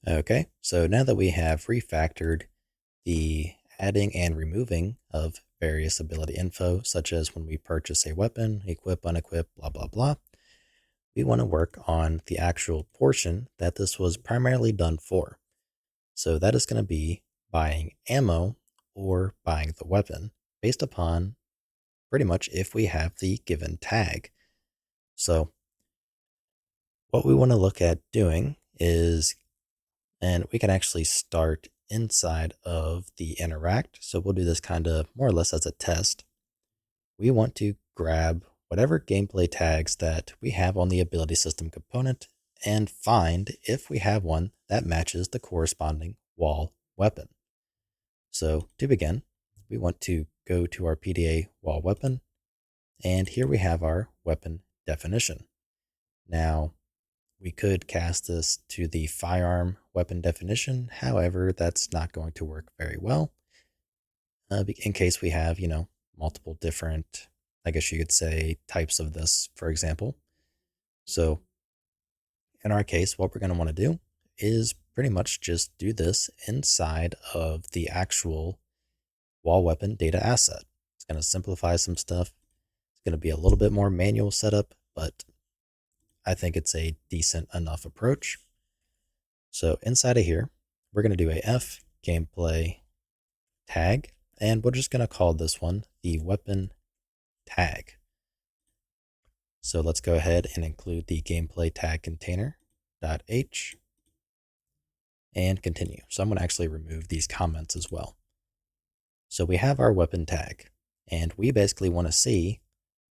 Okay, so now that we have refactored the adding and removing of various ability info, such as when we purchase a weapon, equip, unequip, blah, blah, blah, we want to work on the actual portion that this was primarily done for. So that is going to be buying ammo or buying the weapon based upon pretty much if we have the given tag. So what we want to look at doing is, and we can actually start inside of the interact. So we'll do this kind of more or less as a test. We want to grab whatever gameplay tags that we have on the ability system component and find if we have one that matches the corresponding wall weapon. So to begin, we want to go to our PDA wall weapon, and here we have our weapon definition. Now, we could cast this to the firearm weapon definition. However, that's not going to work very well in case we have, multiple different, I guess you could say, types of this, for example. So in our case, what we're going to want to do is pretty much just do this inside of the actual wall weapon data asset. It's going to simplify some stuff. It's going to be a little bit more manual setup, but I think it's a decent enough approach. So inside of here, we're going to do a F gameplay tag, and we're just going to call this one the weapon tag. So let's go ahead and include the gameplay tag container.h and continue. So I'm going to actually remove these comments as well. So we have our weapon tag, and we basically want to see,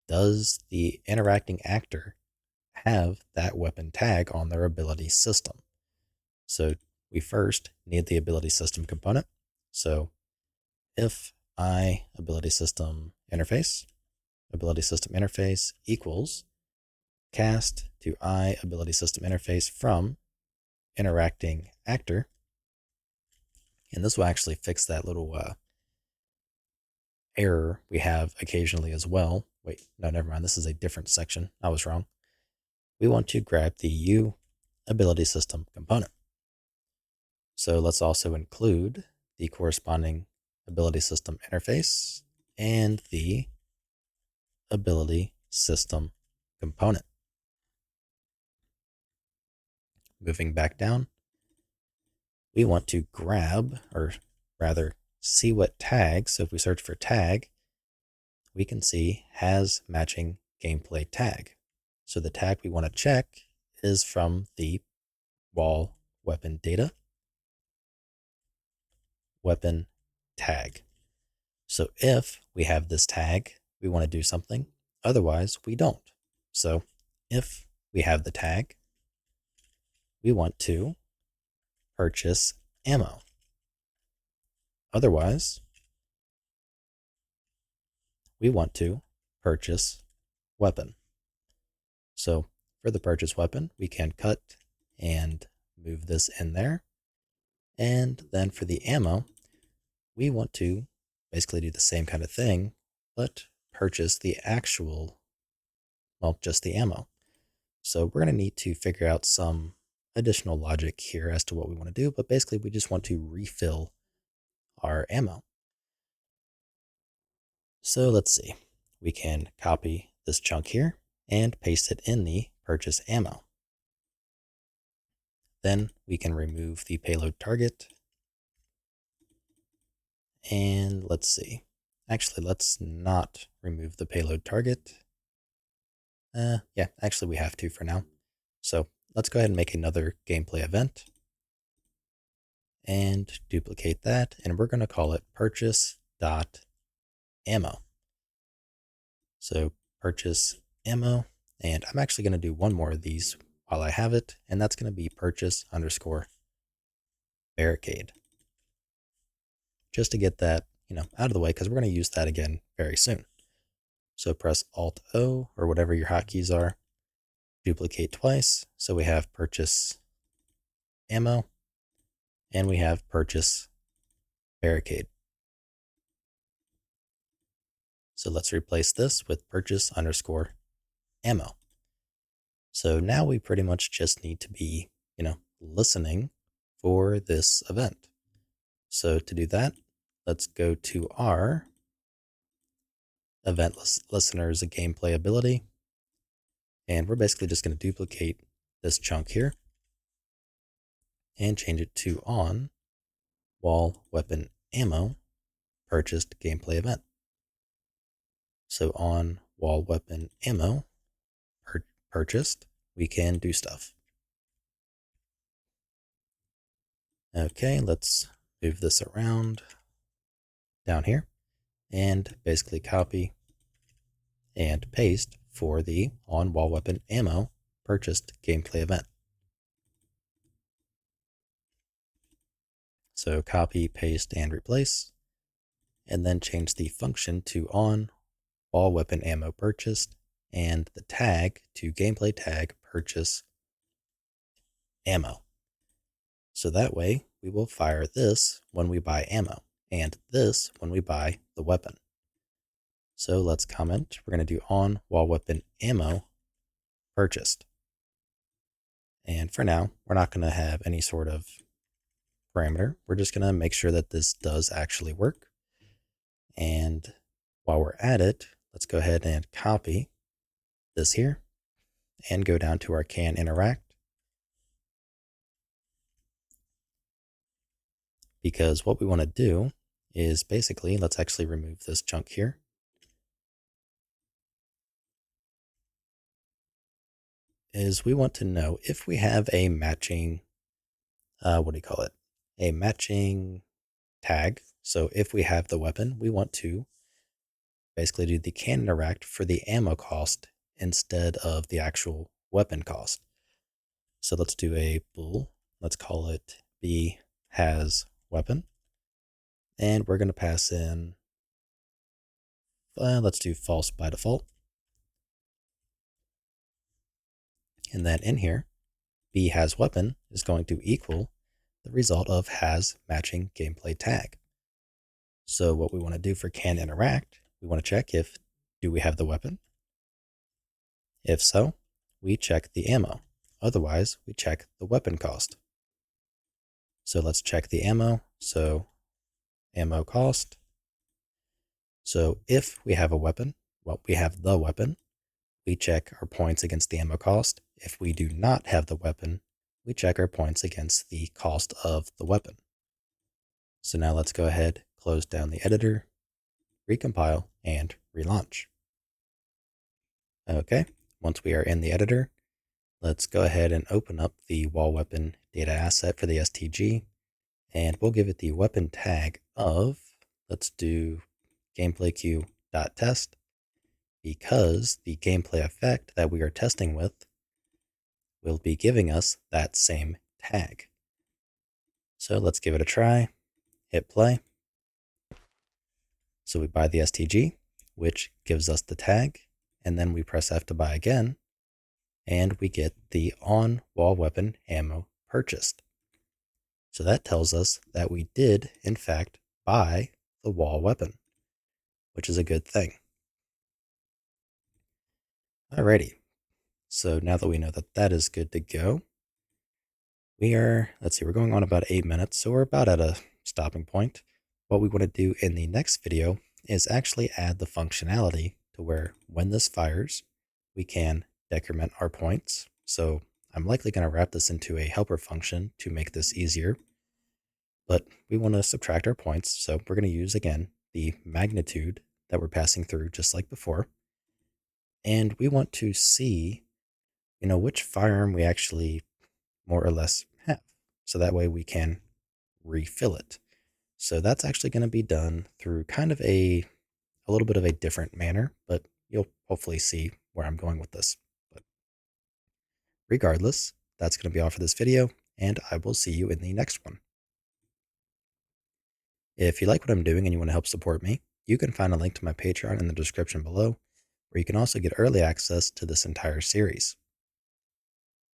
does the interacting actor have that weapon tag on their ability system? So we first need the ability system component. So if I ability system interface equals cast to I ability system interface from interacting actor, and this will actually fix that little error we have occasionally as well. Wait, no, never mind. This is a different section. I was wrong. We want to grab the U ability system component. So let's also include the corresponding ability system interface and the ability system component. Moving back down, we want to grab, or rather see what tag. So if we search for tag, we can see has matching gameplay tag. So the tag we want to check is from the wall weapon data weapon tag. So if we have this tag, we want to do something. Otherwise, we don't. So if we have the tag, we want to purchase ammo. Otherwise, we want to purchase weapon. So for the purchase weapon, we can cut and move this in there. And then for the ammo, we want to basically do the same kind of thing, but purchase the actual, well, just the ammo. So we're going to need to figure out some additional logic here as to what we want to do, but basically we just want to refill our ammo. So let's see. We can copy this chunk here and paste it in the purchase ammo. Then we can remove the payload target. And let's see. Actually, let's not remove the payload target. Yeah, actually we have to for now. So let's go ahead and make another gameplay event and duplicate that. And we're going to call it purchase.ammo. So purchase ammo. And I'm actually going to do one more of these while I have it. And that's going to be purchase underscore barricade. Just to get that, out of the way, because we're going to use that again very soon. So press Alt O or whatever your hotkeys are. Duplicate twice. So we have purchase ammo and we have purchase barricade. So let's replace this with purchase underscore ammo. So now we pretty much just need to be, listening for this event. So to do that, let's go to our event listeners gameplay ability. And we're basically just going to duplicate this chunk here and change it to on wall weapon ammo purchased gameplay event. So on wall weapon ammo purchased, we can do stuff. Okay, let's move this around down here and basically copy and paste for the on wall weapon ammo purchased gameplay event. So copy, paste, and replace, and then change the function to on wall weapon ammo purchased and the tag to gameplay tag purchase ammo. So that way we will fire this when we buy ammo and this when we buy the weapon. So let's comment. We're going to do on wall weapon ammo purchased. And for now, we're not going to have any sort of parameter. We're just going to make sure that this does actually work. And while we're at it, let's go ahead and copy this here and go down to our can interact. Because what we want to do is basically, let's actually remove this chunk here. Is we want to know if we have a matching, a matching tag. So if we have the weapon, we want to basically do the can interact for the ammo cost instead of the actual weapon cost. So let's do a bool. Let's call it B has weapon. And we're going to pass in, let's do false by default. And then in here, B has weapon is going to equal the result of has matching gameplay tag. So what we want to do for can interact, we want to check if do we have the weapon. If so, we check the ammo. Otherwise, we check the weapon cost. So let's check the ammo. So ammo cost. So if we have a weapon, well, we have the weapon, we check our points against the ammo cost. If we do not have the weapon, we check our points against the cost of the weapon. So now let's go ahead, close down the editor, recompile, and relaunch. Okay, once we are in the editor, let's go ahead and open up the wall weapon data asset for the STG, and we'll give it the weapon tag of, let's do gameplayQ.test, because the gameplay effect that we are testing with will be giving us that same tag. So let's give it a try, hit play. So we buy the STG, which gives us the tag, and then we press F to buy again, and we get the on wall weapon ammo purchased. So that tells us that we did, in fact, buy the wall weapon, which is a good thing. Alrighty, so now that we know that that is good to go, we're going on about 8 minutes, so we're about at a stopping point. What we want to do in the next video is actually add the functionality to where when this fires, we can decrement our points. So I'm likely going to wrap this into a helper function to make this easier. But we want to subtract our points, so we're going to use, again, the magnitude that we're passing through just like before. And we want to see, which firearm we actually more or less have. So that way we can refill it. So that's actually going to be done through kind of a little bit of a different manner, but you'll hopefully see where I'm going with this. But regardless, that's going to be all for this video, and I will see you in the next one. If you like what I'm doing and you want to help support me, you can find a link to my Patreon in the description below, where you can also get early access to this entire series.